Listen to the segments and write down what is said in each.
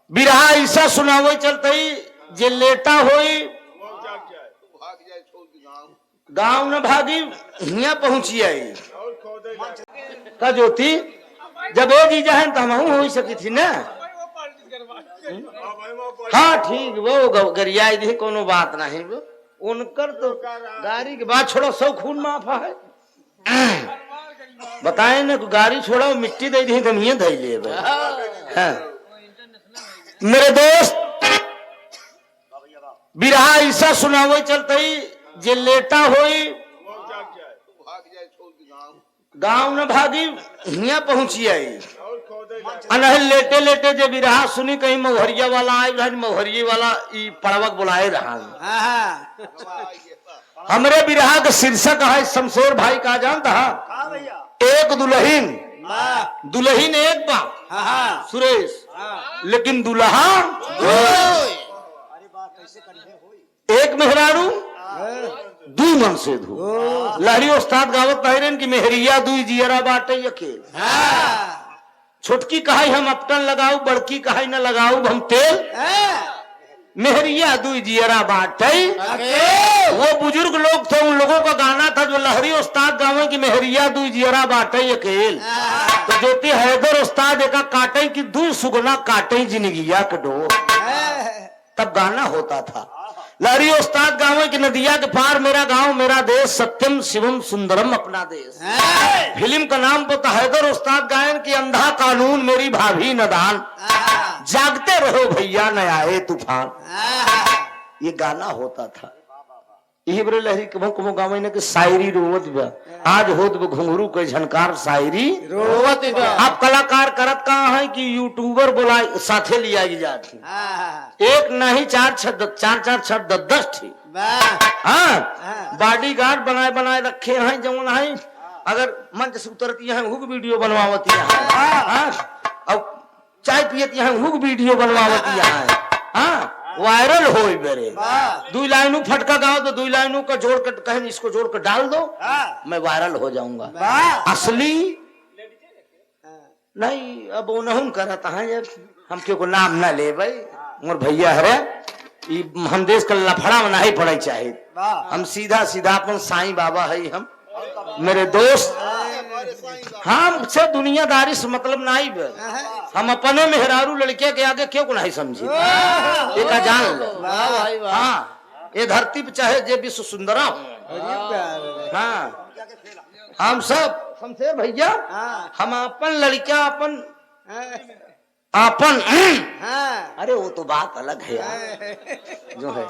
बिरहा ऐसा सुनावे चलते जे लेटा होई गांव न भागी हिया पहुंची आई का ज्योति जब ए जी जाए तो हम हो सकी थी ना। हाँ ठीक वो गरियाई दी कोनो बात नहीं वो उनकर तो गाड़ी के बाद छोड़ो सब खून माफा है। बताए ना गाड़ी छोड़ो मिट्टी दे दी तो नहीं दे ले। हाँ। मेरे दोस्त बिरहा ऐसा सुनावे चलते जे लेटा होई गांव न भागी हिया पहुंची आई अनहल लेटे लेटे जे बिरहा सुनी कहीं मौहरिया वाला आए मौहरिया वाला ई पड़वक बुलाए रहा। हमरे बिरहा का शीर्षक है शमशेर भाई का जानता एक दुल्हीन दुल्हीन एक बा सुरेश लेकिन दुल्हा एक मेहरारू दू मन से धू लहरी उस्ताद गावत नहीं कि मेहरिया दुई जियरा बाटे अकेल छोटकी कहाई हम अपटन लगाऊ बड़की कहाई न लगाऊ हम तेल मेहरिया दुई जियरा बाटे। वो बुजुर्ग लोग थे उन लोगों का गाना था जो लहरी उस्ताद गावे की मेहरिया दुई जियरा बाटे अकेल तो ज्योति हैदर उस्ताद एका काटे की दुई सुगना काटे जिंदगिया के डोर तब गाना होता था। लहरी उस्ताद गावे की नदिया के पार मेरा गांव मेरा देश सत्यम शिवम सुंदरम अपना देश। फिल्म का नाम पता हैदर उस्ताद गायन की अंधा कानून मेरी भाभी नदान जागते रहो भैया न आए तूफान ये गाना होता था। यही बड़े लहरी कमो गावे ने कि शायरी रोवत बा आज होत बा घुंघरू के झनकार शायरी रोवत बा। आप कलाकार करत कहाँ है कि यूट्यूबर बुला साथे लिया जाती एक नहीं चार छह 10 थी। हाँ बॉडी गार्ड बनाए बनाए रखे हैं जमुन है अगर मंच से उतरती है हुक वीडियो बनवावती है अब चाय पियती है हुक वीडियो बनवावती है। हाँ वायरल हो बेरे दो लाइनों फटका गाओ तो 2 लाइनों का जोड़ कर कहीं इसको जोड़ कर डाल दो मैं वायरल हो जाऊंगा। असली नहीं अब वो नहीं करता है हम क्यों को नाम ना ले भाई मोर भैया है हम देश का लफड़ा में नहीं पड़े चाहे हम सीधा सीधा अपन साईं बाबा है हम मेरे दोस्त हमसे दुनियादारी से मतलब नहीं हम अपने मेहरारू लड़के के आगे क्यों को नहीं समझे एक जान लो। हाँ ये धरती पे चाहे जे विश्व सुंदरा हो हाँ हम सब शमशेर भैया हम अपन लड़का अपन अरे वो तो बात अलग है यार जो है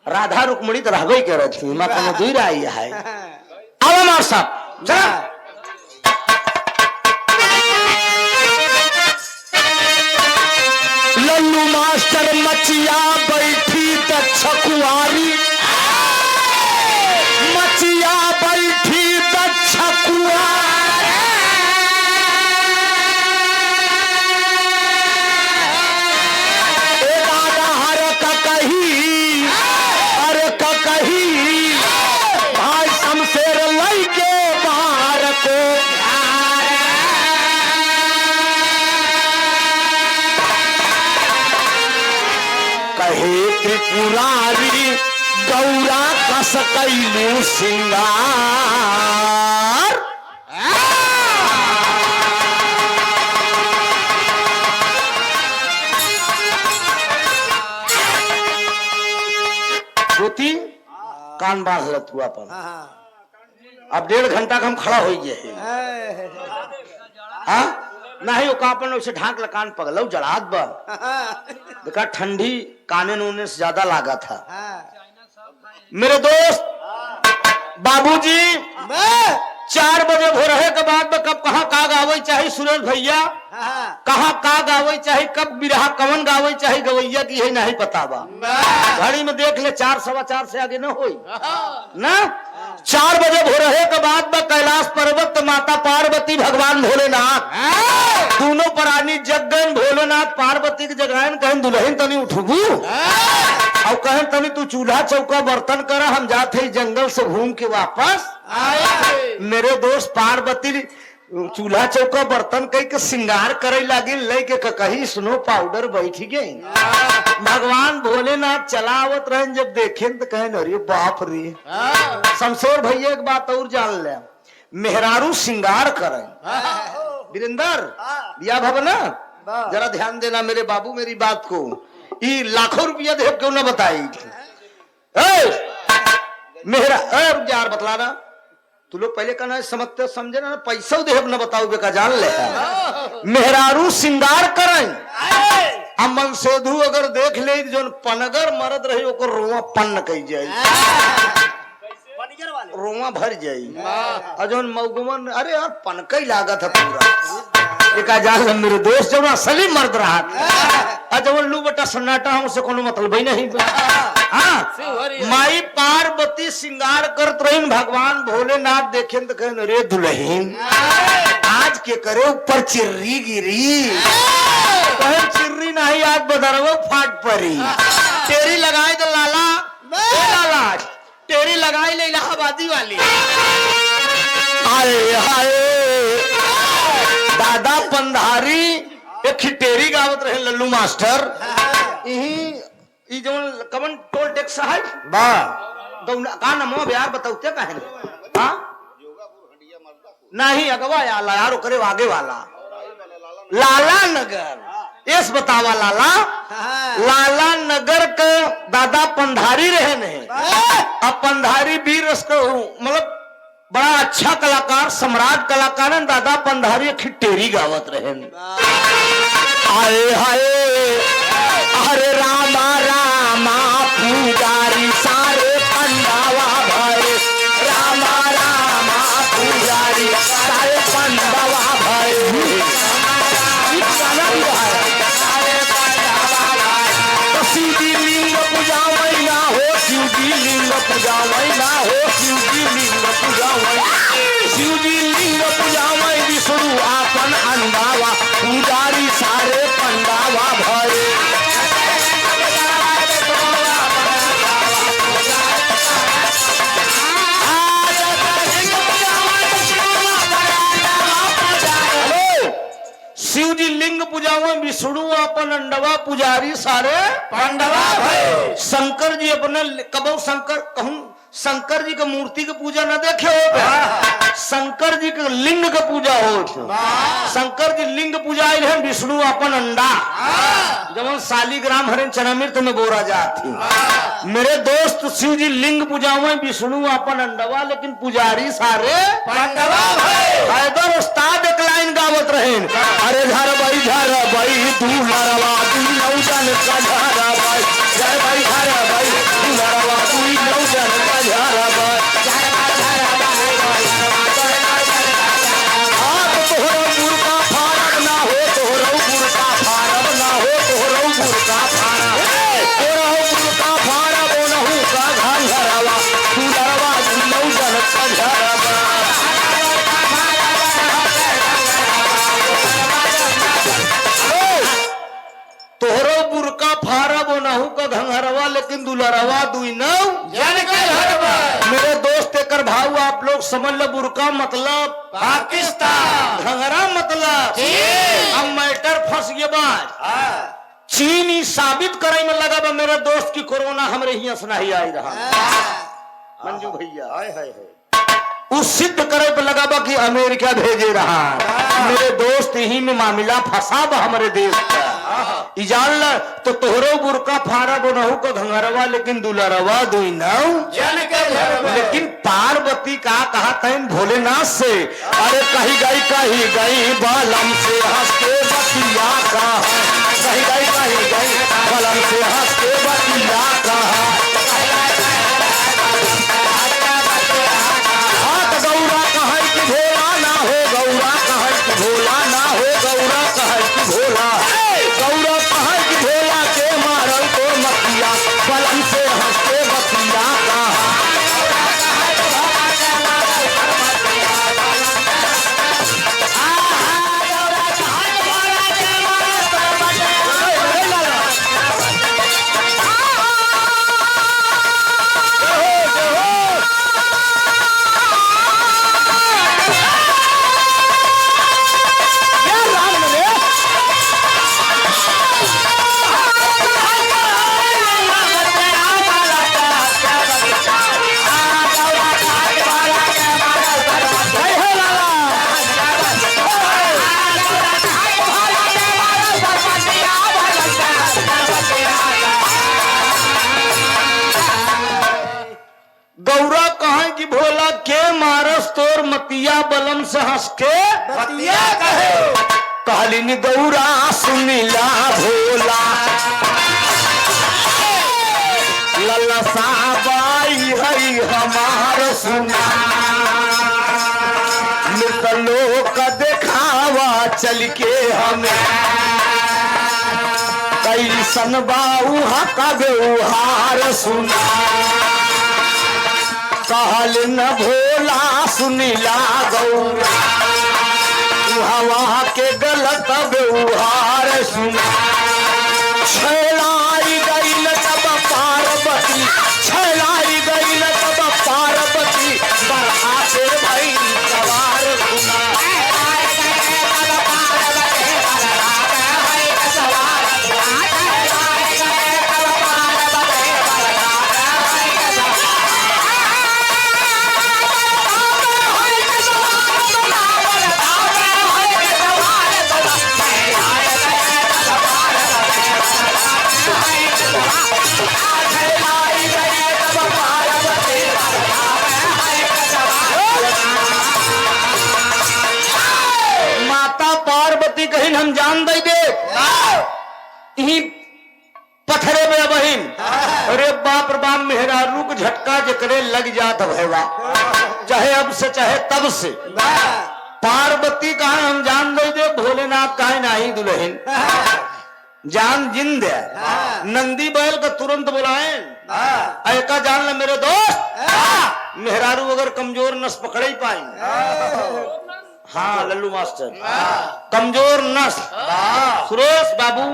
राधा रुक्मणी तो रहबे कर रही थी माँ दूर आई है अब मार साहब लल्लू मास्टर मचिया बैठी दक्ष कुआरी मचिया बैठी दक्ष कुआरी हर का कही अरे का कही भाई शमशेर लई के बाहर को कहे त्रिपुरारी गौरा कस कैलू सिंगार ज्योति कान बाढ़ हुआ अपन अब 1.5 घंटा का हम खड़ा हो गए हाँ नहीं वो कापन उसे ढाक कान पगलौ जड़ात बा देखा ठंडी काने नूने से ज्यादा लागा था। मेरे दोस्त बाबूजी 4 बजे भोरहे के बाद में कब कहाँ का गावे चाहे सुरेश भैया कहाँ का गावे चाहे कब बिरहा कवन गावे चाहे गवैया की है नहीं पता बा घड़ी में देख ले 4 सवा 4 से आगे न होई ना 4 बजे भोरहे के बाद में कैलाश पर्वत माता पार्वती भगवान भोलेनाथ दोनों प्राणी जगन भोलेनाथ पार्वती के जगायन कहें दुल्हन तनी उठबू और कहें तनी तू चूल्हा चौका बर्तन कर हम जाते जंगल से घूम के वापस मेरे दोस्त पार्वती चूल्हा चौका बर्तन कई के श्रृंगार करे लगी लेके कहीं स्नो पाउडर बैठी गई। भगवान भोलेनाथ चलावत रहे, जब देखे तो कहे अरे बाप रे। शमशेर भैया एक बात और जान ले, मेहरारू श्रृंगार करे। वीरेंद्र बिया भवना जरा ध्यान देना मेरे बाबू मेरी बात को, ये लाखों रुपया दे क्यों ना बताई। मेहरा यार बतला रहा तू लोग पहले कहना समझते समझे ना, पैसा दे न बताओ बेका जान ले। मेहरारू श्रृंगार करें अमन सेधु अगर देख ले जो पनगर मरद रही ओकर रोआ पन्न कही जाए, रोआ भर जाई। और जो मऊगमन अरे यार पनकई लागत है पूरा। एक जान मेरे दोस्त जो असली मर्द रहा था, जब लू बटा सन्नाटा हमसे कोनो मतलब ही नहीं। माई पार्वती श्रृंगार करत रही, भगवान भोलेनाथ देखे तो कहे रे दुल्हन आज के करे ऊपर चिर्री गिरी। कहे चिर्री नहीं आज बदरवा फाट परी। तेरी लगाई तो लाला लाला तेरी लगाई ले इलाहाबादी वाली। हाय हाय दादा पंधारी एक खिटेरी गावत रहे लल्लू मास्टर। जो कमन टोल टैक्स है बा का नमो यार बताओ कहे नहीं अगवा यार करे आगे वाला लाला नगर एस बतावा लाला लाला नगर के दादा पंधारी रहे ने। अब पंधारी वीर मतलब बड़ा अच्छा कलाकार सम्राट कलाकार है। दादा पंधारी खिटेरी गावत रहे। आए हाय हरे रामा रामा पुजारी सारे पंडावा भरे। रामा रामा पुजारी सारे पंडावा भरे। शिवजी लिंग पूजावई ना हो, शिवजी लिंग पूजावई ना हो, शिवजी लिंग पूजावई, शिवजी लिंग पूजावई विष्णु आपन अंडावा पुजारी सारे पंडावा भरे। शिवजी लिंग पूजावा विष्णु अपन अंडवा पुजारी सारे पांडवा भय। शंकर जी अपने कबो शंकर कहूं शंकर जी के मूर्ति के पूजा न देखे हो, शंकर जी के लिंग के पूजा हो। शंकर जी लिंग पूजा है विष्णु अपन अंडा जब शालीग्राम हरण चनामृत में बोरा जाती। मेरे दोस्त शिव जी लिंग पूजा हुए विष्णु अपन अंडवा लेकिन पुजारी सारे पांडवा हैदर उस्ताद एक लाइन गावत रहे। अरे घर भाई दूल्हा तू नौजन का झारा भाई जय भाई घर भाई दूल्हा तू नौजन का झारा भाई। तोहरा बुरका फारब ना हो, तोहरा बुरका फारब ना हो, तोहरा बुरका फारब तोहरा बुरका फारब नहु का घरवा दूल्हा तू नौजन का झारा तोहरो बुरका फारब नहु का घंघरवा लेकिन दुलरवा दुई नौ मेरे दोस्त एकर भाव आप लोग समझ लो। बुरका मतलब पाकिस्तान, घंघरा मतलब अब मैटर फंस गया बात। चीन ही साबित करे में लगा बा मेरे दोस्त की कोरोना हमरे ही से नहीं आई रहा। मंजू भैया उस सिद्ध करे पे लगा बा कि अमेरिका भेजे रहा। मेरे दोस्त यही में मामला फंसा बा हमारे देश का। इजान ल तो तोहरो बुरका फारब नहु का घंघरवा लेकिन दुलरवा दुई नौ लेकिन पार्वती का कहा तैन भोलेनाथ से। अरे कही गई बलम से हंस के बतिया का कही गई बलम से हंस के बतिया का। गौरा कहे कि भोला ना हो, गौरा कहे कि भोला ना हो, गौरा कहे कि भोला गौरा कहे कि भोला के मारल तो मतिया बलम से हंसते बतिया का। मन से हंस के बतिया कहे कहलिन गौरा सुनिला भोला ललसा बाई है हमार सुना लोक देखावा चल के हमें कैसन बाऊ हका व्यवहार सुना कहल न भोला सुनिला गौरा हवा के गलत व्यवहार सुना छलाई गईल तब पार्वती छलाई गईल तब पार्वती बरहा से भई सवार सुना कहीं हम जान दे पत्थरे में बहिन अरे बाप रे बाप मेहरारू को झटका जकरे लग जात भैया चाहे अब से चाहे तब से पार्वती कहा हम जान दे भोलेनाथ कहे नहीं दुल्हन जान जिंद है नंदी बैल का तुरंत बुलाए ऐका जान ले मेरे दोस्त मेहरारू अगर कमजोर नस पकड़ ही पाए हाँ लल्लू मास्टर कमजोर नस सुरेश बाबू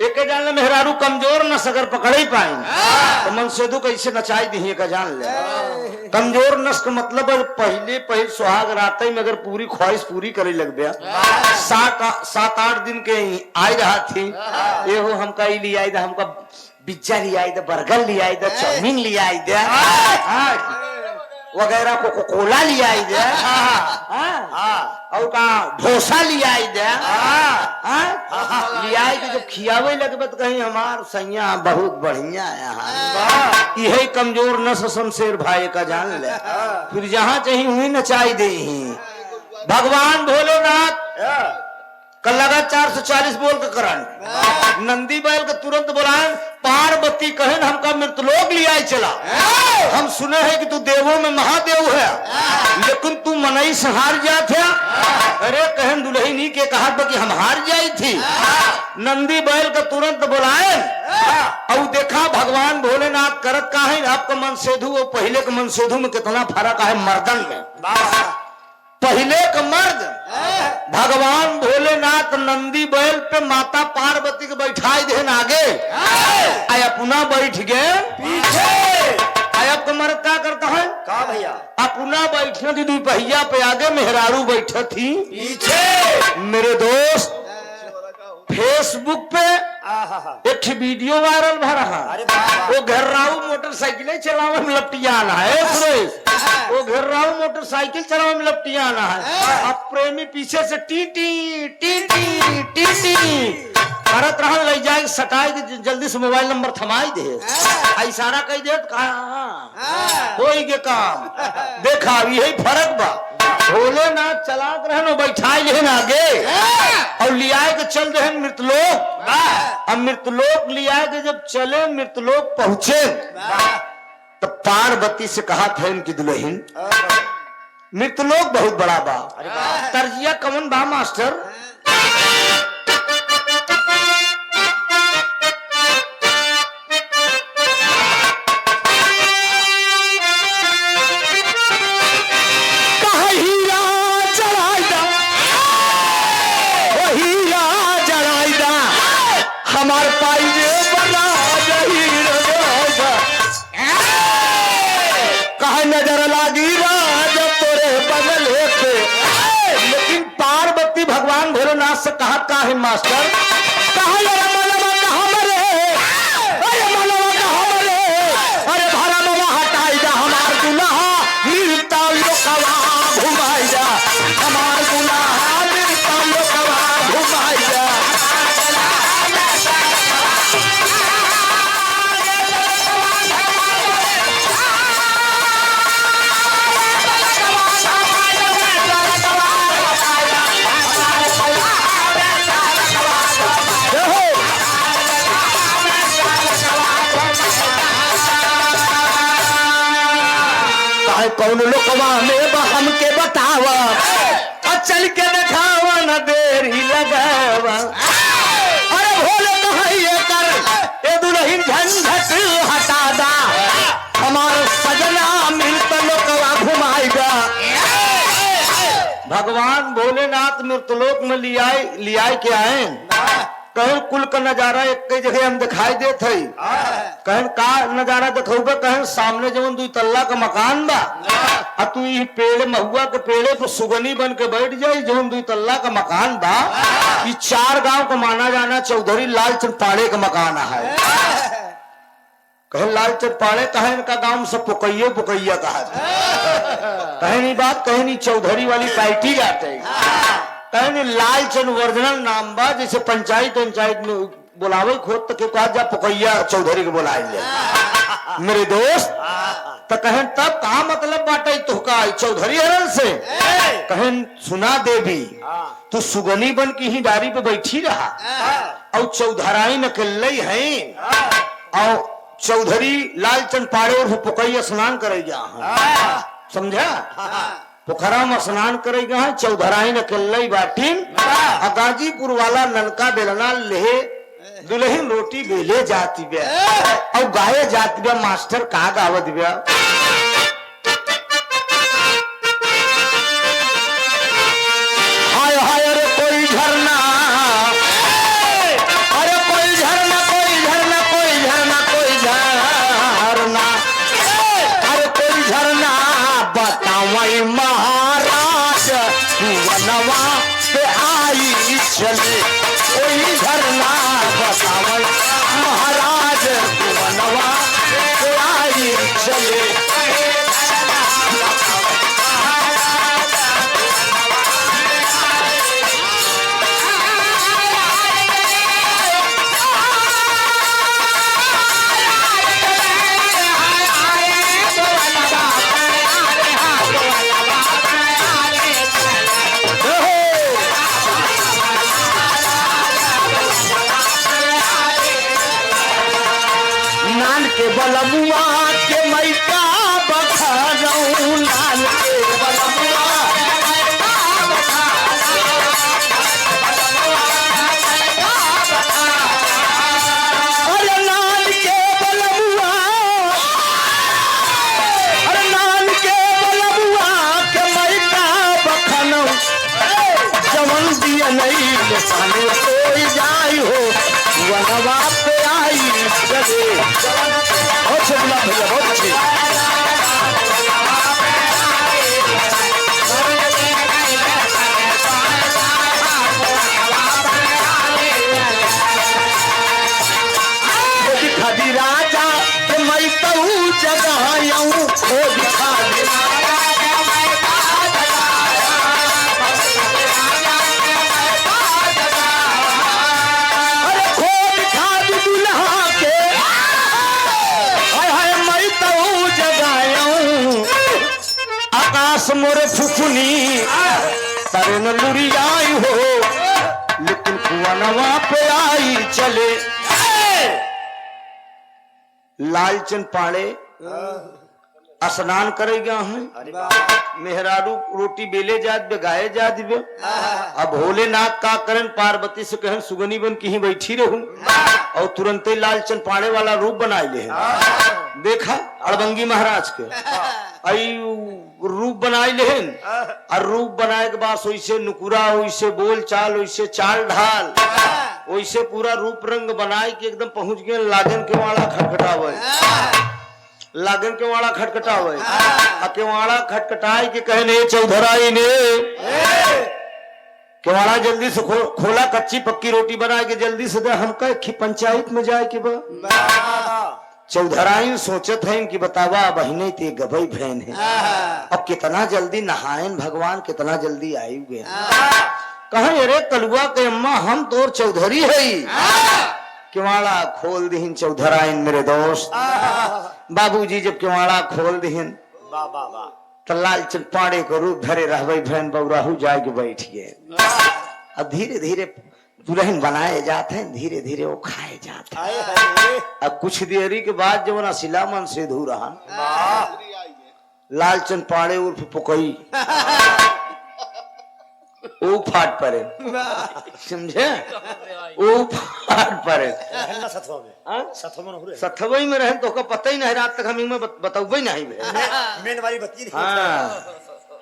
एक जान ले मेहरारू कमजोर नस अगर पकड़ ही पाए तो मनसेदू कैसे नचाई दी का जान ले कमजोर नस का मतलब पहले सुहाग रात में अगर पूरी ख्वाहिश पूरी करे लग गया 7-8 दिन के आई रहा थी ये हो हमका ही लिया हमका पिज्जा लिया बर्गर लिया चाउमीन लिया वगैरह कोको कोला लिया और का डोसा लिया लिया जब खियावे लगबे तो कहीं हमार सैया बहुत बढ़िया यहाँ यही कमजोर नस शमशेर भाई का जान ले फिर जहाँ चाहिए हुई नचाई दे भगवान भोलेनाथ कल लगा 440 बोल के करंट नंदी बैल का तुरंत बुलाए पार्वती कहन हमका मृतलोक लिया चला हम सुने हैं कि तू देवों में महादेव है लेकिन तू मनई से हार जा था अरे कहन दुल्हनी के कहा कि हम हार जाई थी नंदी बैल का तुरंत बुलाए और देखा भगवान भोलेनाथ करत का है आपका मनसेधु और पहले के मनसेधु में कितना फर्क है मर्दन में पहले का मर्द भगवान भोलेनाथ नंदी बैल पे माता पार्वती के बैठाई देन आगे आय अपना बैठ गए पीछे आय आपका मर्द क्या करता है का भैया अपना बैठना थी दुई पहिया पे आगे मेहरारू बैठा थी पीछे मेरे दोस्त फेसबुक पे एक वीडियो वायरल भर रहा वो घर्राऊ मोटरसाइकिल चलावे में लपटियाना है सुरेश वो घर्राऊ मोटरसाइकिल चलावे में लपटियाना है अब प्रेमी पीछे से टीटी टीटी टीटी करत रहा ले जाए सटाई के जल्दी से मोबाइल नंबर थमाई दे इशारा कह दे होई के काम देखा यही फर्क बा भोलेनाथ चलाक रहन बैठाई लेन आगे और लियाए के चल रहे मृतलोक अब मृतलोक लियाए के जब चले मृतलोक पहुंचे तो पार्वती से कहा था इनकी दुल्हन मृतलोक बहुत बड़ा बा तर्जिया कमन बा मास्टर हमार पाई बना कहा नजर लागी राज तोरे बदले पे लेकिन पार्वती भगवान भोलेनाथ से कहा का है मास्टर कहा मनवा कहा मरे अरे मनवा कहा मरे अरे भरा नवा हटाई जा हमार गुनाह मिलता लोकवा घुमाई जा हमार गुनाह मिलता लोकवा घुमाई जा कौन लोकवा में बहम के बतावा और चल के दिखावा न देरी लगावा। अरे भोले कहिए कर ए दुल्हन झंझट हटा दा हमारे सजना मिलत लोकवा घुमाएगा। भगवान भोलेनाथ मृतलोक में लियाए के आए कहीं कुल का नजारा एक जगह हम दिखाई देत है कहीं का नजारा देखोगे कहीं सामने जवन 2 तल्ला का मकान बा और तू ये पेड़ महुआ के पेड़े पर सुगनी बन के बैठ जाए जवन 2 तल्ला का मकान बा ये 4 गांव को माना जाना चौधरी लालचंद पाड़े का मकान है। कहीं लालचंद पाड़े कहे इनका गांव से पुकैया पुकैया कहा कहीं नहीं बात कहीं नहीं चौधरी वाली पार्टी जाते कहीं नहीं लालचंद वर्जनल नाम बा जैसे पंचायत में बुलावे खोद तक कहा जा पुकैया चौधरी को बुलाएंगे मेरे दोस्त तो कहें तब कहा मतलब बाटे तो का चौधरी हरन से कहें सुना देवी तू सुगनी बन की ही डारी पे बैठी रहा और चौधराई न कल है और चौधरी लालचंद पाड़े और पुकैया स्नान करेगा समझा पोखरा में स्नान करेगा चौधराई न कल बाटीन गाजीपुर वाला ननका बेलना ले दुल्हन रोटी बेले जाती बे और गाये जाती बे मास्टर कहा गावत बे हाय हाय अरे कोई झरना अरे कोई झरना कोई झरना कोई झरना कोई झरना अरे कोई झरना बतावई महाराज वनवा पे आई चले कोई झरना बतावई महाराज वनवा पे आई चले। के बलमुआ के मैका बखानऊ लाल के बलमुआ अरे लाल के बलमुआ अरे लाल के बलमुआ के मैका बखानऊ जवन दिया नहीं निशाने कोई जाई हो वनवा पे आई चले। बहुत अच्छे बुला भैया बहुत अच्छे दिखा दी राजा कि मैं तो जगह आऊं वो दिखा दी मोरे फुफुनी तरन लुरी आई हो लेकिन कुआनवा पे आई चले। लालचंद पाड़े स्नान करेगा हैं मेहरारू रोटी बेले जात बे गाये जात बे अब भोलेनाथ का करन पार्वती से कहन सुगनी बन की ही बैठी रहूं और तुरंत ही लालचंद पाड़े वाला रूप बनाए ले देखा अड़बंगी महाराज के आई रूप बनाए लेन और रूप बनाए के बाद वैसे नुकुरा वैसे बोल चाल वैसे चाल ढाल वैसे पूरा रूप रंग बनाए कि एकदम पहुंच गए लागन के वाला खटखटावे लागन के वाला खटखटावे केवाड़ा खटखटाए के कहने चौधराई ने केवाड़ा जल्दी से खोला कच्ची पक्की रोटी बना के जल्दी से दे हम कहे पंचायत में जाए के बा चौधराइन सोचत है कि बतावा बहने ते गभई बहन है अब कितना जल्दी नहायन भगवान कितना जल्दी आई गए कहे अरे कलुआ के अम्मा हम तोर चौधरी है किवाड़ा खोल दीन चौधराइन मेरे दोस्त बाबूजी जब किवाड़ा खोल दीन तो लालचंद पाड़े को रूप धरे रहबई बहन बउराहू जाए के बैठ गए अब धीरे धीरे दुल्हन बनाए जाते हैं धीरे धीरे वो खाए जाते हैं। अब कुछ देरी के बाद जब ना सिला मन से धू रहा लालचंद पाड़े उर्फ पुकई ओ फाट पड़े, समझे? ओ फाट पड़े रहना सथवा में, हाँ? सथवा में रहे। सथवई में रहे तो का पता ही नहीं, रात तक हम इनमें बताऊबे नहीं भे। मेन वाली बत्ती नहीं। हाँ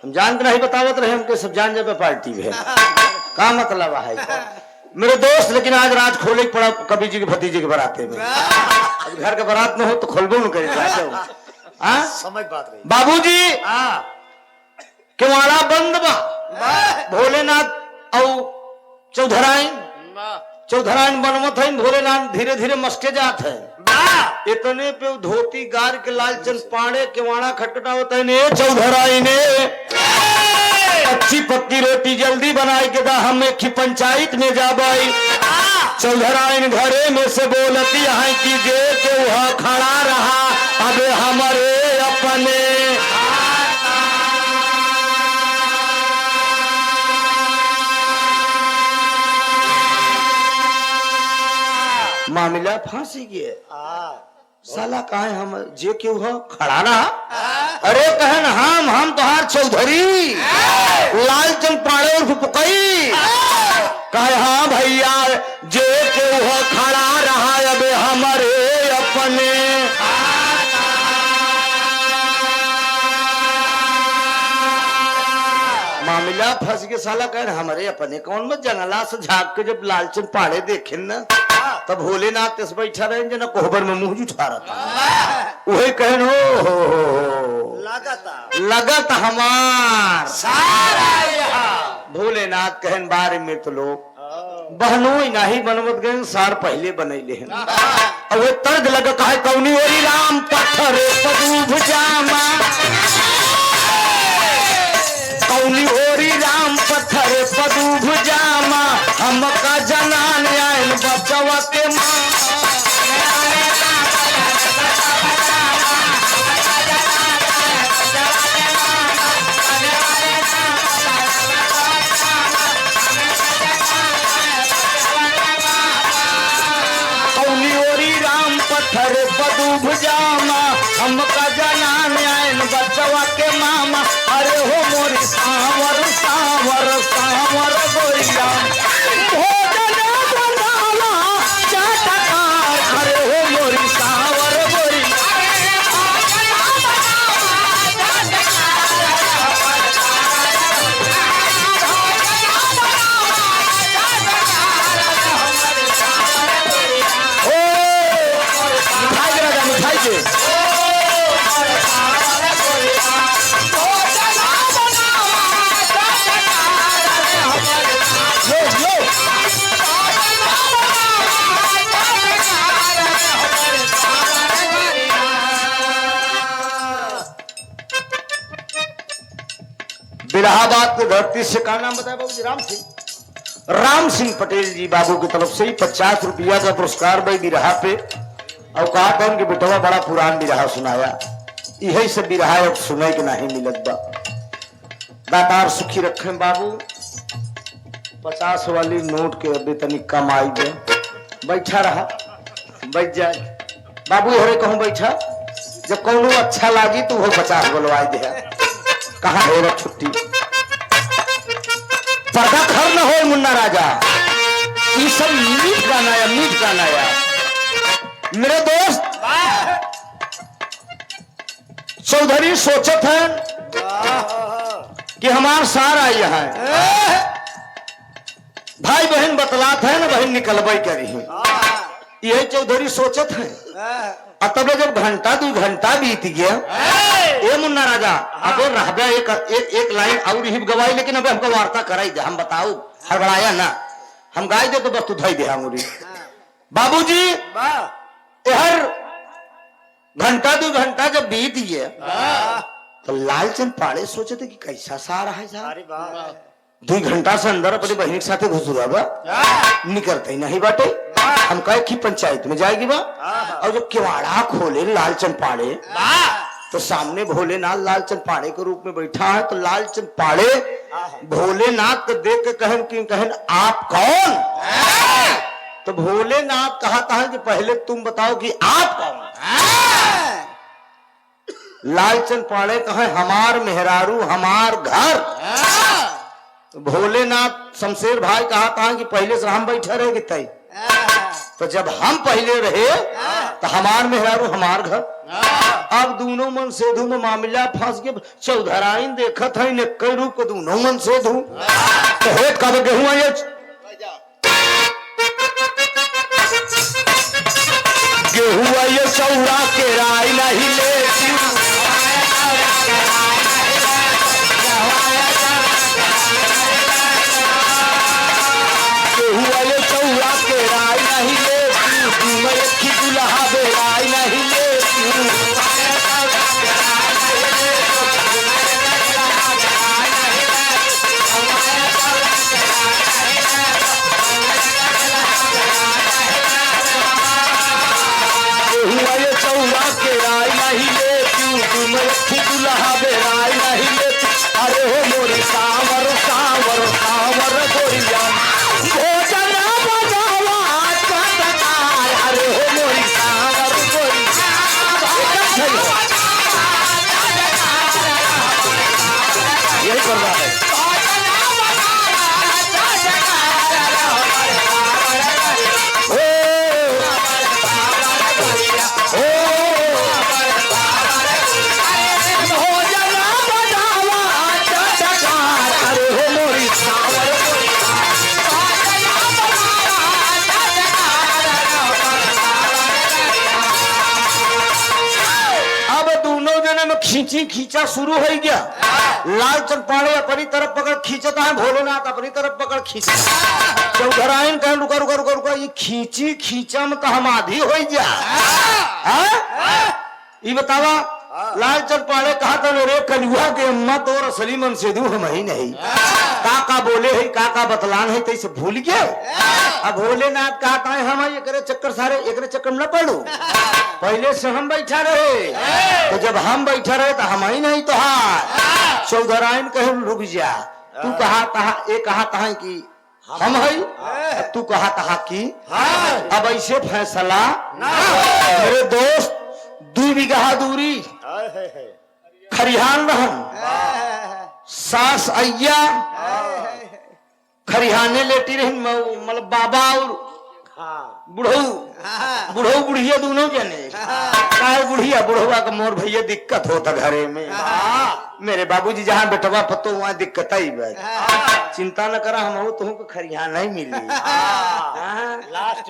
हम जान के नहीं बतावत रहे, हमके सब जान जाबे पार्टी में का मतलब है मेरे दोस्त। लेकिन आज राज खोले पड़ा कवि जी के भतीजे के बराते में। अब घर के बारात में हो तो खोलबो न करे हाँ? समझ बात रही। बाबूजी हाँ केवाड़ा बंद बा, भोलेनाथ और चौधराइन बनमत है। भोलेनाथ धीरे धीरे मस्के जात है। इतने पे वो धोती गार के लालचंद पाड़े केवाड़ा खटखटावत है ने चौधराइन ने अच्छी पक्की रोटी जल्दी बनाई के दा हम एक ही पंचायत में जाबाई। चौधराइन घरे में से बोलती है कि जे के वहाँ खड़ा रहा अब हमारे अपने। मामला फांसी गया साला कहा हम जे क्यों हो खड़ा रहा। अरे कहन हम तोहार चौधरी लालचंद पाड़े उर्फ पुकई कहे हाँ भैया जे क्यों हो खड़ा रहा अब हमारे अपने। मामला फंस के साला कहे हमारे अपने कौन मत जंगला से झाँक के जब लालचंद पाड़े देखे न तब भोलेनाथ इस बैठा रहे जना कोहबर में मुंह जुठा रहा वही कहन हो लगत हमार सारा। भोलेनाथ कहन बारे में तो लोग बहनों नहीं बनवत गए सार पहले बनैले हैं। अब वो तर्द लगा कहे कौनी ओरी राम पत्थर पदूभ जामा कौनी ओरी राम पत्थर पदूभ जामा हमका जनान आयल बचवा के माँ। कौनी ओरी राम पत्थर पदूभ जामा हमका जनान आयल बचवा के मामा। अरे हो मोरी सावर सावर सावर गोरिया भोजन बनाला चाटकार। अरे हो मोरी सावर गोरिया मिठाई राजा मिठाई के इलाहाबाद की धरती से का नाम बताया बाबू जी? राम सिंह पटेल जी बाबू की तरफ से ही 50 रुपया का पुरस्कार भाई बिरहा पे। और कहा था उनके बेटवा बड़ा पुरान बिरहा सुनाया, यही सब बिरहा अब सुने के नहीं मिलत बा। दातार सुखी रखे बाबू। 50 वाली नोट के अभी तनिक कम आई दे। बैठा रहा बैठ जाए बाबू हरे कहूँ बैठा जब कौनो अच्छा लागी तो वो 50 बोलवाई दे। कहा है छुट्टी पर्दा खर न हो मुन्ना राजा। ये सब मीठ गाना या मीठ गाना या मेरे दोस्त चौधरी सोचत है कि हमार सार आई है भाई बहन बतलात है ना बहन निकलबई करी यही चौधरी सोचत है। तब जब घंटा 2 घंटा बीत गया ए मुन्ना राजा अब रहबे एक लाइन और ही गवाई लेकिन अब हमको वार्ता कराई दे। हम बताओ हड़बड़ाया ना हम गाय दे तो बस तू धई दे हमरी बाबूजी। हर घंटा 2 घंटा जब बीत गया तो लालचंद पाड़े सोचे थे कि कैसा सारा है साहब 2 घंटा से अंदर अपनी बहन के साथ घुसुआ बा निकलते ही नहीं बाटे। हम कहे कि पंचायत में जाएगी बा। और जब किवाड़ा खोले लालचंद पाड़े तो सामने भोलेनाथ लालचंद पाड़े के रूप में बैठा है। तो लालचंद पाड़े भोलेनाथ को देख के कहन आप कौन? तो भोलेनाथ कहता है कि पहले तुम बताओ कि आप कौन? लालचंद पाड़े कहे हमार मेहरारू हमार घर। भोलेनाथ शमशेर भाई कहा था कि पहले से हम बैठे रहे तय, तो जब हम पहले रहे तो हमार मेहरारू हमार घर। अब दोनों मन सेधु में मामला फंस के चौधराइन देखत है ने कई रूप को दोनों मन सेधु तो हो कब गेहुआ ये गेहुआ ये चौरा के राय नहीं ले गेहुआ ये चौरा के राय नहीं ले की दुल्हा बेराय नहीं ले चौरा के राय नहीं ले दुल्हा बेराय नहीं ले। अरे हो मोरी सावर सावर सावर गोरिया भोजन बजावा चटकार। अरे हो मोरी सावर गोरिया यही कर रहा है। खींची खींचा शुरू हो गया। लालचंद पाड़े अपनी तरफ पकड़ खींचता है, भोलेनाथ अपनी तरफ पकड़ खींचता। चौधराइन कहे रुका रुका रुका रुका, ये खींची खींचा में तो हम आधी हो गया। ये बतावा लालचंद पाड़े कहा था रे कलुआ के अम्मा तो असली मन से दू हम ही नहीं काका बोले है काका बतलान है तैसे भूल गए। अब भोलेनाथ कहा था हम एक चक्कर सारे एक चक्कर में न पड़ू, पहले से हम बैठा रहे तो जब हम बैठा रहे तो हम ही नहीं तो हार। चौधराइन कहे रुक जा, तू कहा था कि हम है, तू कहा था कि अब ऐसे फैसला मेरे दोस्त 2 बीघा दूरी खरिहान रहन सास अय्या खरिहाने लेटी रही मतलब बाबा और बुढ़ऊ बुढ़िया दोनों जने काहे बुढ़िया बुढ़वा का मोर भैया दिक्कत होता घरे में। मेरे बाबूजी जहाँ बेटवा पतो वहाँ दिक्कत आई बात चिंता न करा हम तुमको खरिहान नहीं मिली। लास्ट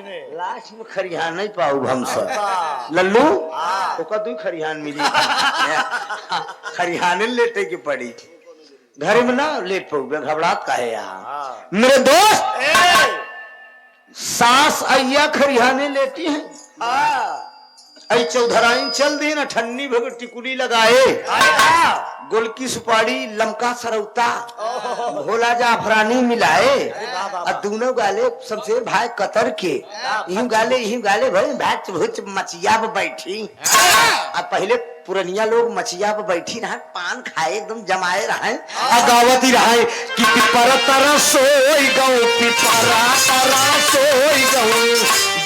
में खरिहान नहीं पाऊ हम सब लल्लू तो तू खरिहान मिली खरिहाने लेटे की पड़ी घरे में ना लेट पाऊ घबराहट का है यहाँ। मेरे दोस्त सास अय्या खरिहाने लेती हैं। ऐ चौधराइन चल दी ना ठन्नी भग टिकुली लगाए गोलकी सुपारी लमका सरौता भोला जाफरानी मिलाए और दोनों गाले शमशेर भाई कतर के यही गाले भाई भैच भुच मचिया पे बैठी। और पहले पुरनिया लोग मचिया पे बैठी रहे पान खाए एकदम जमाए रहे और गावती रहे कि पिपरा तरह सोई गऊ पिपरा तरह सोई गऊ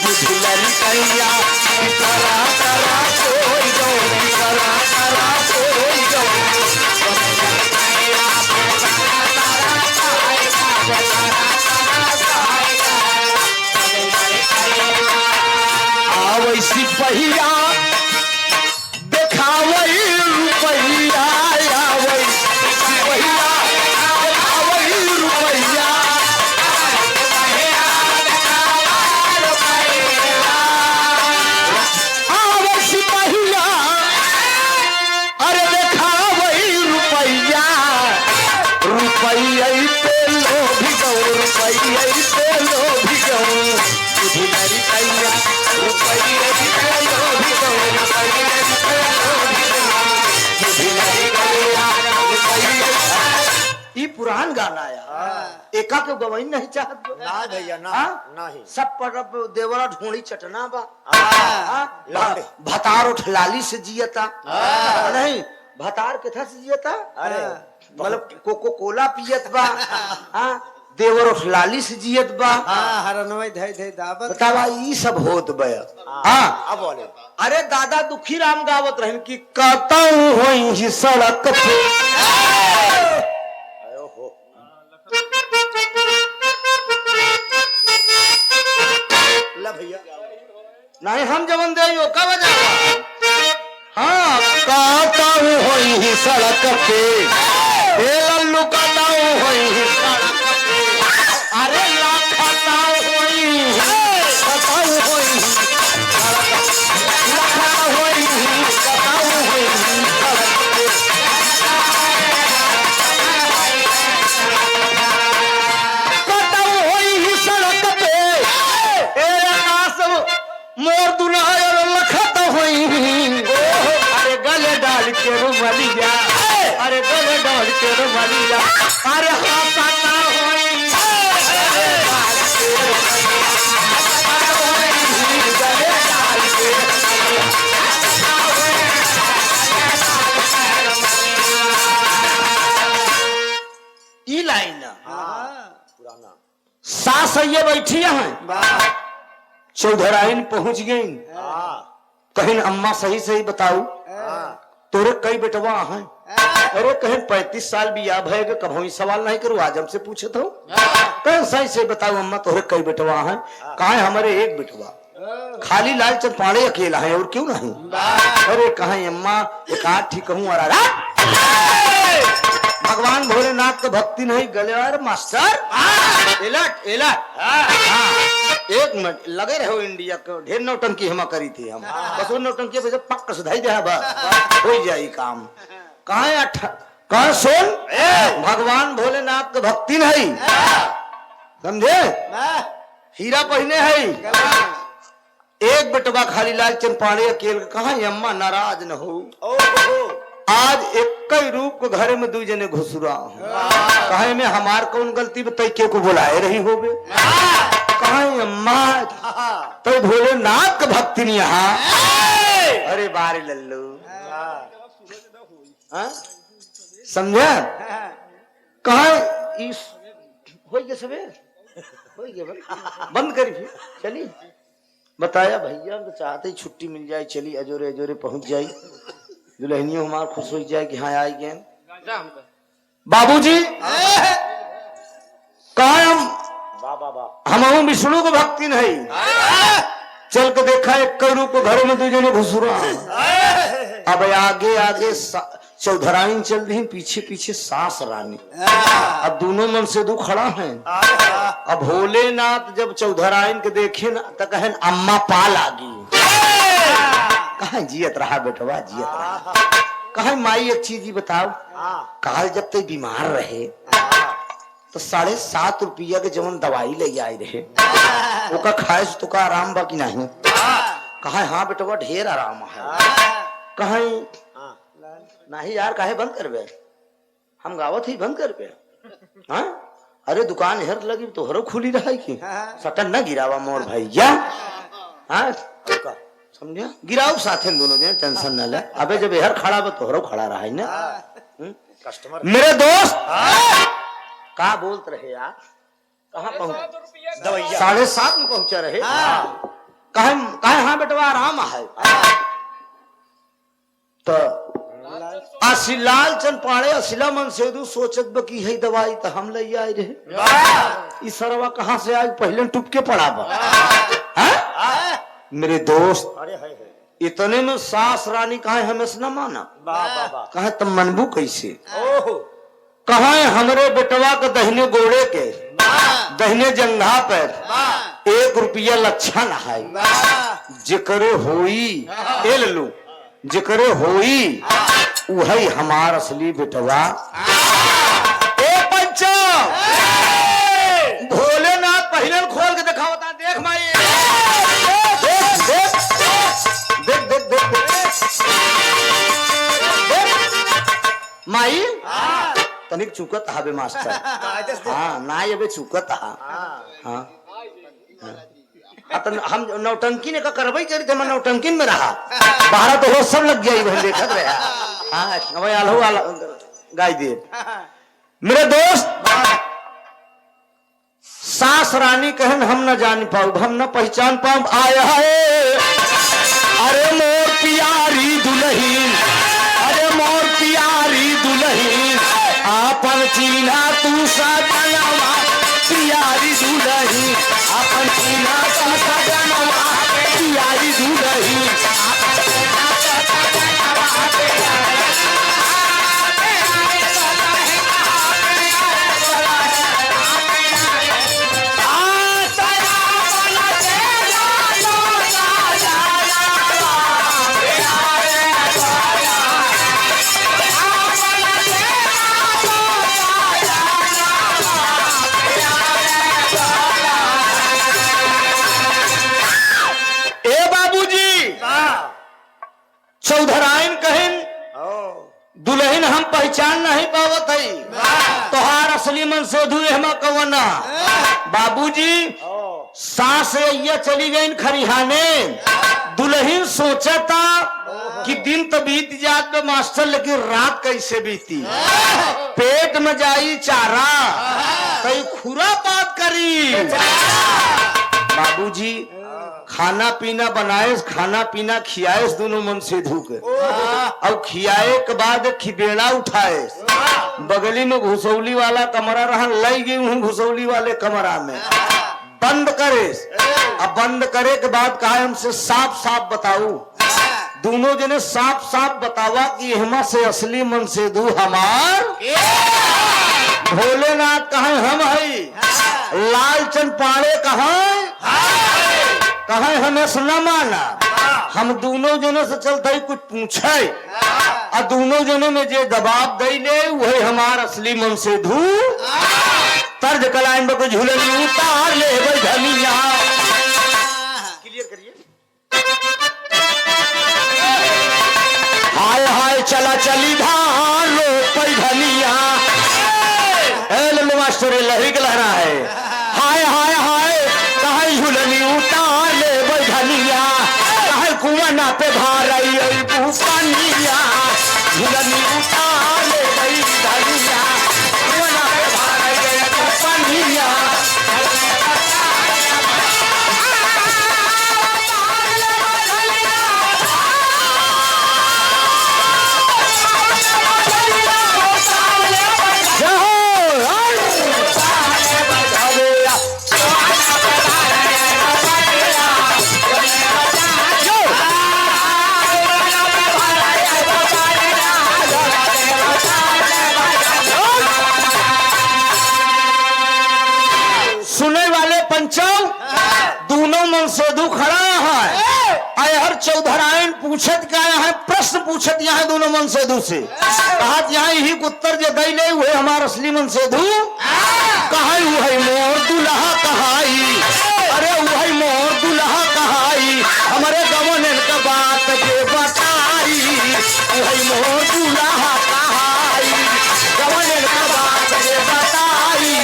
बुझलरी कैया पिपरा तरह सोई गऊ पिपरा तरह सोई गऊ आवैसी पहिया पुरान गाना आया एका के गवाई नहीं चाहत ना भैया ना नहीं सब पर देवरा ढूंढी चटना बा भतार उठ लाली से जियता नहीं भतार के था से जियता। अरे मतलब कोको कोला पियत बा देवर उठ लाली से जियत बा। हाँ हरनवई धई धई दावत बतावा ई सब होत बया। हाँ अब बोले अरे दादा दुखी राम गावत रहन कि कहताऊं होई ही सड़क पे। आयो हो ला भैया नहीं हम जवन दे यो का बजावा। हाँ कहताऊं होई ही सड़क पे ए लल्लू कहताऊं होई ही सड़क पे। अरे लाखताऊं होई कहताऊं होई सड़क पे। लाखता होई कहताऊं होई सड़क पे। कहताऊं होई सड़क पे ए आकाश मोर दुल्हा लखत होई। अरे गले डाल के रुमलिया अरे गले डाल के रुमलिया अरे हंसता होई। गले डाल के ई लाइन पुराना सास ये बैठी है चौधराइन पहुंच गई। कहीं अम्मा सही सही बताऊ तोरे कई बेटवा हैं। अरे कहीं 35 साल भी या भय कभी सवाल नहीं करूँ आज हमसे पूछे तो कहीं सही सही बताऊ अम्मा तोरे कई बेटवा हैं। कहा हमारे एक बेटवा खाली लाल चंपाड़े अकेला है और क्यों नहीं। अरे कहा अम्मा एक आठ ठीक कहूँ और भगवान भोलेनाथ का भक्ति नहीं गले और मास्टर एलर्ट एलर्ट। एक मिनट लगे रहो इंडिया को ढेर नौटंकी हम करी थी हम बस वो नौटंकी पे पक्का सुधाई दे हो जाए काम। कहा सुन भगवान भोलेनाथ का भक्ति नहीं समझे हीरा पहने है। एक बेटवा खाली लाल चंपाड़े अकेले कहा अम्मा नाराज न हो। आज एक रूप को घरे में दू जने घुसरा कहे में हमार कौन गलती बताई के को बुलाए रही हो बे। कहे अम्मा तो भोलेनाथ का भक्ति नहीं यहाँ। अरे बारे लल्लू समझा कहा इस हो गया सवेर हो गया बंद करी फिर चली बताया भैया तो चाहते ही छुट्टी मिल जाए चली अजोरे अजोरे पहुंच जाए दुल्हनियों हमार खुश हो जाए कि हाँ आई गए। बाबूजी कहा हम विष्णु को भक्ति नहीं चल के देखा एक रूप को घरों में दो जने घुसुरा। अब आगे आगे चौधराइन चल रही पीछे पीछे सास रानी। अब दोनों मन से दो खड़ा है। अब भोलेनाथ जब चौधराइन के देखे ना तो कहें अम्मा पाल आ गई। कहा जियत रहा बेटवा जियत रहा। कहा माई एक चीज ही बताओ काल जब तक बीमार रहे तो 7.5 रुपया के जवन दवाई ले आए रहे ओका खाए तो का आराम बा कि नहीं। कहा हाँ बेटवा ढेर आराम है। कहा नहीं यार काहे बंद करबे हम गावत ही बंद करबे। हाँ अरे दुकान हेर लगी तो हरो खुली रहा कि सटन न गिरावा मोर भैया। हाँ समझा गिराओ साथे दोनों जन टेंशन न ले। अबे जब हर खड़ा बा तो हरो खड़ा रहा है ना। कस्टमर मेरे दोस्त कहा बोलते रहे यार कहाँ पहुंच दवैया 7:30 में पहुंचा रहे। कहे हाँ बेटवा आराम है। तो असिलाल चंपाड़े असिला मन सेदू सोचत बकी है दवाई तो हम ले आए रहे। इस सरवा कहाँ से आई पहले टुपके पड़ा बा। मेरे दोस्त अरे है इतने में सास रानी कहा हमेशा न माना कहा तुम मनबू कैसे। कहा हमरे बेटवा के दहिने गोड़े के दहिने जंघा पर 1 रुपया लक्षण है जिक्र होई ए लल्लू जिक्र होई वही हमार असली बेटवा। ए पंचो भोलेनाथ पहले खोल के दिखाओ देख माई देख देख देख माई तनिक चुकत हाबे मास्टर। हाँ ना ये चुकत हा। हाँ हम नौटंकी ने का करवाई करी थे मैं नौटंकी में रहा बाहर तो हो सब लग जाई भाई देखत रहा। हाँ अब आलू वाला गाय दे। मेरे दोस्त सास रानी कहन हम न जान पाऊ, हम न पहचान पाऊ। आया है अरे मोर प्यारी दुल्हीन, अरे मोर प्यारी दुल्हीन, आपन चीना तू सजनवा प्यारी दुल्हीन, आपन चीना तू सजनवा प्यारी दुल्हीन। चौधराइन कहिन दुल्हन हम पहचान नहीं पावत है, तोहार असली मन से धुएमा कवना। बाबूजी सास ये चली गई खरिहाने, दुल्हन सोचता कि दिन तो बीत जात में मास्टर, लेकिन रात कैसे बीती, पेट में जाई चारा कई खुरा बात करी। बाबूजी खाना पीना बनाए, खाना पीना खियाए दोनों मन से धूक, और खियाए के बाद खिबेड़ा उठाए, बगली में घुसौली वाला कमरा रहा, लई गई हूँ घुसौली वाले कमरा में, बंद करे। अब बंद करे के बाद कहा हमसे साफ साफ बताऊ, दोनों जने साफ साफ बतावा कि हिमा से असली मन से धू हमार भोलेनाथ कहा हम है, लालचंद पाड़े कहा हमें सुना माना। हम दोनों जनों से चलते ही कुछ पूछे, और दोनों जनों में जे दबाव दे ले वही हमार असली मन से धू। तर्ज कलाइन में कुछ झूलनी उतार ले भाई धनिया, क्लियर करिए। हाय हाय चला चली धान लो पई धनिया, लल्लू मास्टर लहरी के लहरा है। हाय हाय हाय कहे झूलनी उतार ले भाई धनिया, कहे कुआं ना पे भाई पानिया, झूलनी उतार ले भाई धनिया, कुआं ना पे भाई पानिया। दोनों मन से दू खड़ा है, हर चौधराइन पूछत क्या है, प्रश्न पूछत यहाँ दोनों मन से दू से, कहा यहाँ यही उत्तर जो दई ले हुए हमार असली मन से धू। कहा वही मोर दुल्हा कहाई, अरे वही मोर दुल्हा कहाई, हमारे गवन का बात के बताई, वही मोर दुल्हा कहाई, गवन का बात के बताई।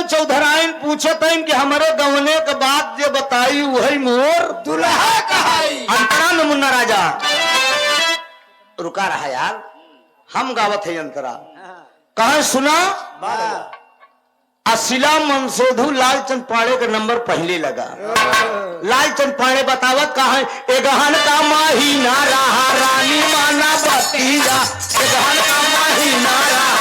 चौधराइन पूछत है कि हमारे गवने के बाद जो बताई वही मोर दुल्हा कहाई। अंतरा में मुन्ना राजा रुका रहा यार, हम गावत है अंतरा कहा सुना। असिला मनसेधु लालचंद पाड़े का नंबर पहले लगा। लालचंद पाड़े बतावत कहा एगहन का महीना रहा रानी माना बतीजा, एगहन का महीना रहा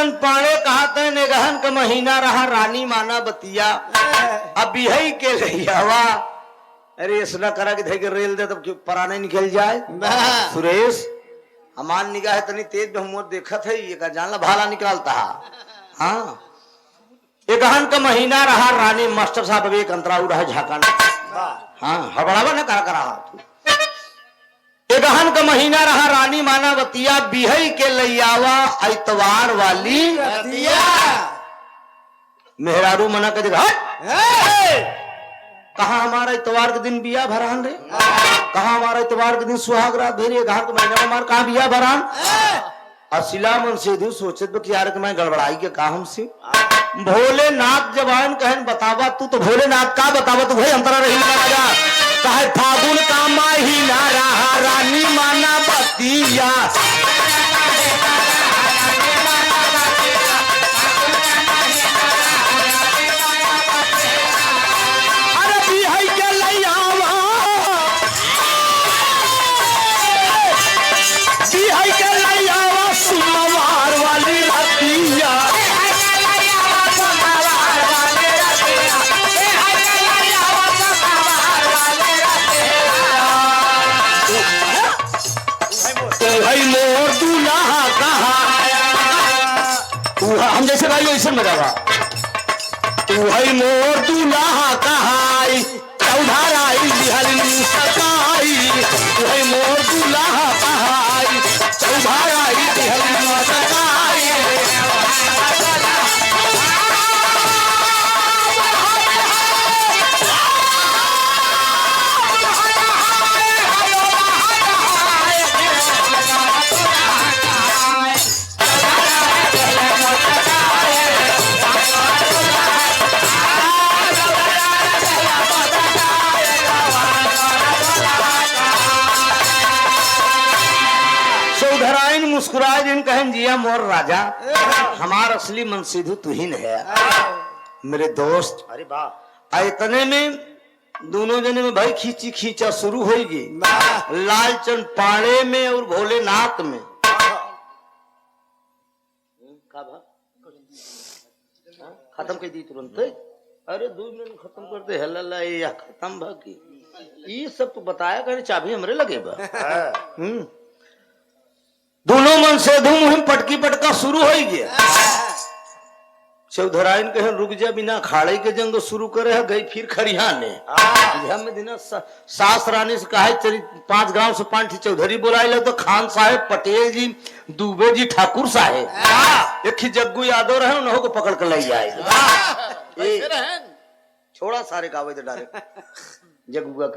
चंद पाड़े कहा तय निगहन का महीना रहा रानी माना बतिया अब बिहई के लैयावा। अरे ऐसा करा कि धै के रेल दे तब क्यों पराने निकल जाए। सुरेश हमार निगाह तनी तेज हम देखत है ये का जानला भाला निकालता। हाँ ये गहन का महीना रहा रानी मास्टर साहब एक अंतराऊ रहा झाकाना। हाँ हबड़ावा न करा ये गहन का महीना रहा रानी मानावतिया बिहई के लैयावा इतवार वाली मेहरारू मना के जगह कहा हमारा इतवार के दिन बिया भरान रे, कहा हमारा इतवार के दिन सुहाग रात भेरी गहन का महीना हमारा कहा बिया भरान। असिला मन से दू सोचत कि यार कि मैं गड़बड़ाई के का हमसे भोलेनाथ जवान कहन बतावा तू तो भोलेनाथ का बतावा तू भाई अंतरा रही राजा कहे फागुन का महीना रहा रानी माना बतिया। अरे बिहई के लैयावा बिहई के लैयावा सुनवार वाली रतिया। मोर दूल्हा कहा हम जैसे भाई वैसे मजा तू है मोर दूल्हा कहाई चौधाराई बिहलनी सताई तू है मोर दूल्हा कहाई चौधाराई बिहलनी सताई। मुस्कुराए दिन कहन जिया मोर राजा हमार असली मन सिद्धू तुहिन है मेरे दोस्त। अरे वाह इतने में दोनों जने में भाई खींची खींचा शुरू होगी लालचंद पाड़े में और भोलेनाथ में। खत्म कर दी तुरंत। अरे 2 मिनट खत्म कर दे हल्ला या खत्म भागी ये सब तो बताया करे चाबी हमरे लगे बा। दोनों मन से धूम पटकी पटका शुरू हो गया। चौधराइन कहे रुक जा बिना खाड़े के जंग शुरू करे है गई फिर खरिहाने में दिन सास रानी से कहा 5 गांव से 5 चौधरी बुलाए तो खान साहेब पटेल जी दुबे जी ठाकुर साहेब एक जग्गू यादव रहे उन्हों को पकड़ कर ले जाए छोड़ा सारे कावे डाले जग्गू का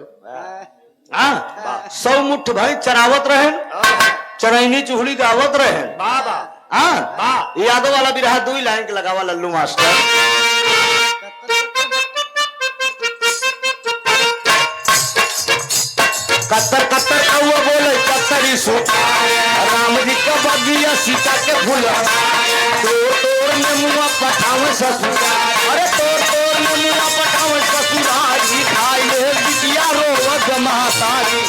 100 मुठ भाई चरावत रहे चरैनी चूहड़ी गावत रहे। यादव वाला भी रहा 2 लाइन के लगावा लल्लू मास्टर। कत्तर कत्तर कौआ बोले कत्तरी सो राम जी का बगिया सीता के फूल तोड़ तोड़ में मुआ पठावे ससुर अरे तोड़ तोड़ में मुआ पठावे ससुर जी खाई ले बिटिया रो जमातारी।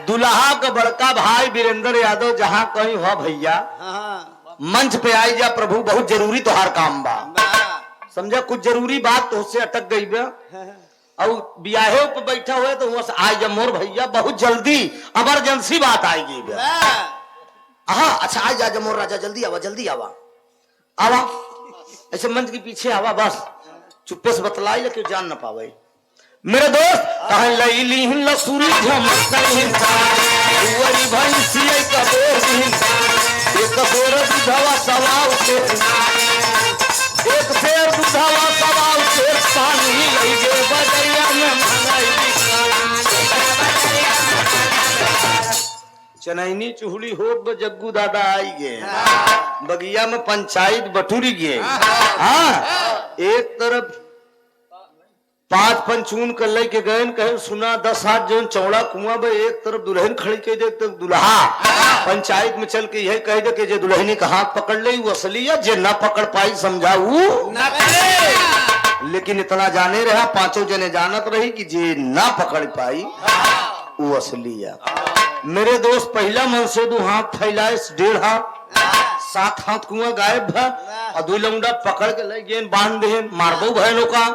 दुल्हा का बड़का भाई वीरेंद्र यादव जहां कहीं हो भैया मंच पे आई जा प्रभु बहुत जरूरी तोहार काम बा समझा कुछ जरूरी बात तो उससे अटक गई बा और ब्याहे पे बैठा हुए तो वहां से आई जा मोर भैया बहुत जल्दी इमरजेंसी बात आएगी बा। हाँ अच्छा आ जा मोर राजा जल्दी आवा आवा ऐसे मंच के पीछे आवा बस चुप्पे से बतलाई लेके जान न पावे मेरे दोस्त कहे लईली लसुरी झमकई दुवरी भैंसी कबोर दिन एक शेर दुधवा सवाल से एक शेर दुधवा सवाल से पानी लई गे बदरिया में चनैनी चूहड़ी हो जग्गू दादा आई गे बगिया में पंचायत बटूरी गे। हाँ एक तरफ 5 पंचून कर ले के गए कहे सुना 10 हाथ जो चौड़ा कुआं बे एक तरफ दुल्हन खड़ी कह दे तो दुल्हा पंचायत में चल के यही कह दे कि जे दुल्हनी का हाथ पकड़ ले वो असली है, जे ना पकड़ पाई समझाऊ। लेकिन इतना जाने रहा 5 जने जानत रही कि जे ना पकड़ पाई वो असली है। मेरे दोस्त पहला मन से 2 हाथ फैलाए 1.5 हाथ 7 हाथ कुआं गायब है और 2 लौंडा पकड़ के ले गए बांध दे मारबो बहनों का।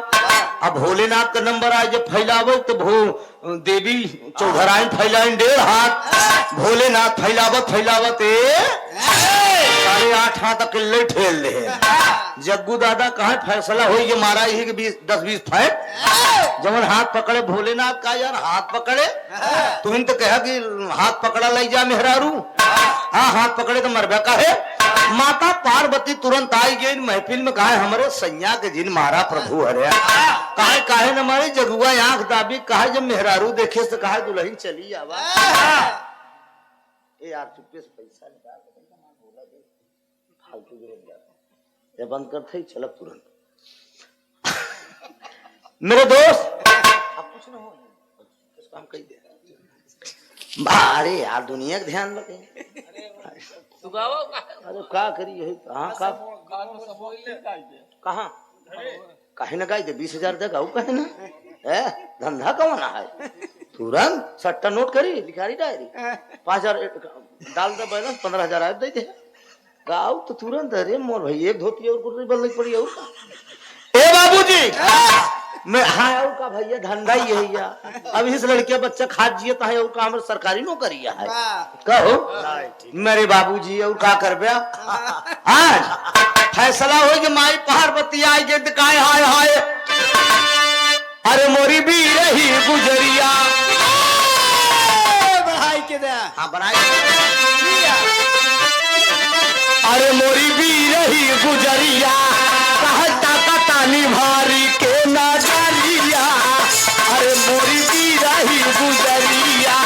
अब भोलेनाथ का नंबर आए जब फैलावे तो देवी चौधराइन फैलाइन 1.5 हाथ, भोलेनाथ फैलावत 8.5 हाथ अकेले ठेल दे। जग्गू दादा कहा फैसला हो ये मारा ही 10-20 फैट जब हाथ पकड़े भोलेनाथ का यार हाथ पकड़े तुम तो कहा कि हाथ पकड़ा लाई जा मेहरारू। हाँ हाथ पकड़े तो मरबा का है। माता पार्वती तुरंत आई गई महफिल में कहा हमारे सैया के जिन मारा प्रभु हरे काहे न मारे जगुआ आंख दाबी कहा जब मेहरारू देखे तो कहा दुल्हन चली आवा यार चुप्पे से पैसा निकाल फालतू जब बंद करते ही चलक तुरंत। मेरे दोस्त आप कुछ ना हो काम कही दे अरे यार दुनिया का ध्यान रखें। अरे का करी यही कहाँ काहे ना गाई दे 20,000 दे गाऊ कहे ना धंधा कौन है तुरंत सट्टा नोट करी लिखारी डायरी 5,000 डाल दे बैलेंस 15,000 आए दे दे गाऊ तो तुरंत। अरे मोर भाई एक धोती और कुर्सी बदलनी पड़ी और ए बाबूजी मैं हाँ और का भैया धंधा ही है या अब इस लड़के बच्चा खा जिए तो है और का हमारे सरकारी नौकरी है कहो मेरे बाबूजी और का कर बया आज फैसला हो कि माई पार्वती आई के दिखाए हाय हाय अरे मोरी भी रही गुजरिया बढ़ाई के दे हाँ बनाई अरे मोरी भी रही गुजरिया कहता कतानी भारी के ना जालिया अरे मोरी भी रही गुजरिया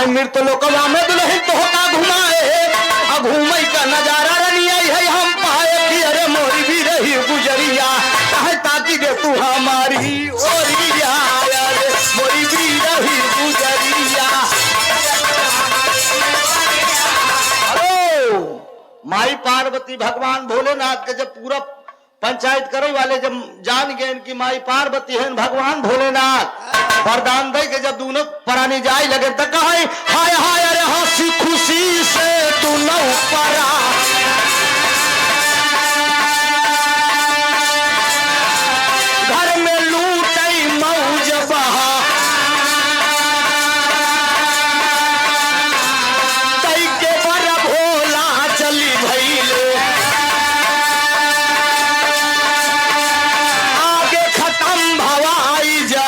मृत लोकवा में दुल्हन तो होता घुमाए घूमई का नजारा रनिया है हम पाए कि अरे मोरी भी रही गुजरिया कहे ताकि दे तू हमारी ओरिया अरे मोरी भी रही गुजरिया। हेलो माई पार्वती भगवान भोलेनाथ के जब पूरा पंचायत करे वाले जब जान गए कि माई पार्वती है भगवान भोलेनाथ वरदान दे के जब दोनों परानी जाए लगे तो कहे हाय हाय अरे हंसी खुशी से तू न परा घर में लूटई मौज बहा तई के बर भोला चली भइले आगे खत्म भवाई जा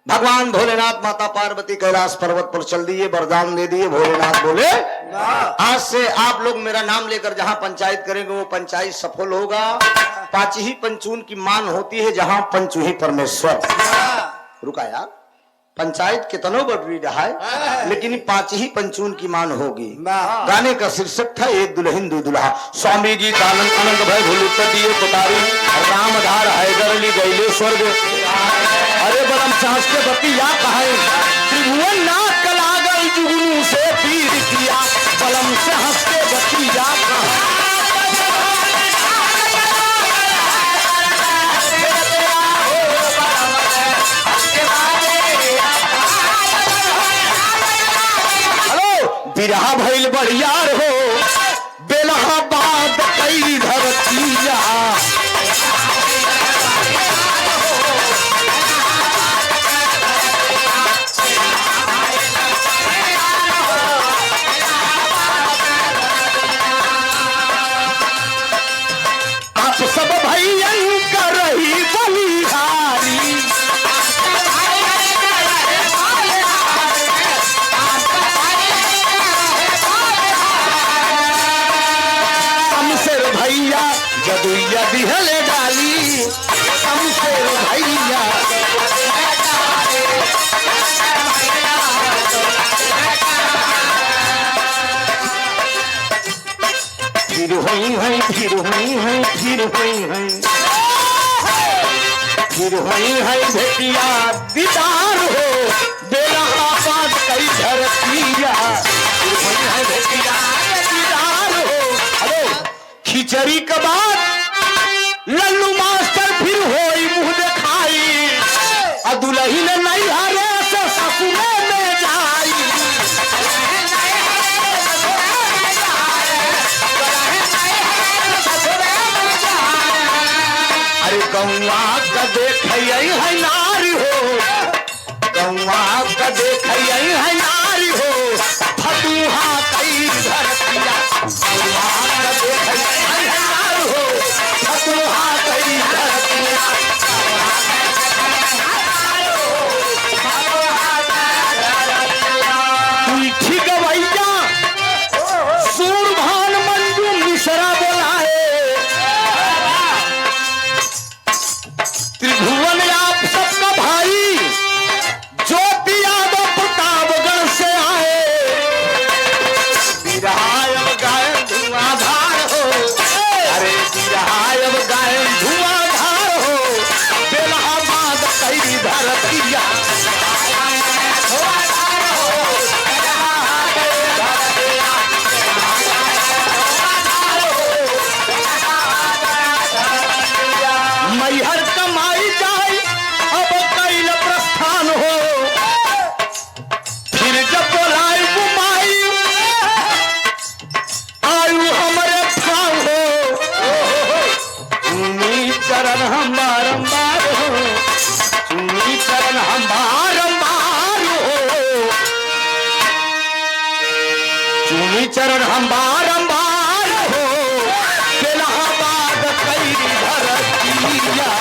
भगवान भोलेनाथ माता पार्वती कैलाश पर्वत पर चल दिए वरदान दे दिए। भोलेनाथ बोले आज से आप लोग मेरा नाम लेकर जहां पंचायत करेंगे वो पंचायत सफल होगा। 5 ही पंचून की मान होती है जहां पंचू ही परमेश्वर। रुका यार पंचायत कितनों बड़ी रहा है लेकिन 5 ही पंचून की मान होगी। गाने का शीर्षक था एक दुल्हन 2 दुल्हा। स्वामी जी आनंद आनंद भय भूल दिए पुतारी रामधार हैदर ली गईले स्वर्ग। अरे बड़ा से हंस के बतिया कहे त्रिभुवन नाक लागल जुगनू से पीर किया बलम से हंस के बतिया कहे बिरहा भइल बड़ियार हो बेलहा बात कई धरतिया आप सब भैयन कर रही बलिहारी भैया जदुइया दिहले डाली शमशेर भैया फिर हुई है फिर हुई है फिर हुई है फिर हुई है भेटिया दीदार हो बेलहा बात कई धरतिया फिर हुई है भेटिया दीदार हो हेलो खिचड़ी के बाद लल्लू मास्टर फिर होई मुंह दिखाई आ दुल्ही ने नहीं हरे से ससुरे में जाई अरे गौवा का देख है नारी हो गौवा का देख है नारी हो फतुहा कई धरतिया गौवा का देख है हो फतुहा कई धरतिया तुलठी गवैया सूरभान मंजू मिश्रा बोलाए त्रिभुवन आप सबका भाई ज्योति यादव प्रतापगढ़ से आए विरायब गायन धुआंधार हो अरे विरायब गायन धुआंधार हो बेलहा बात कई धरतिया मैहर कमाई जाए अब कैल प्रस्थान हो फिर जब बोलाई बुमाई आयु हमारे ठाव हो चुनी चरण हम बारंबार हो चुनी चरण हम बारंबार हो चुनी चरण हम बारंबार हो बेलहा बात कई धरतिया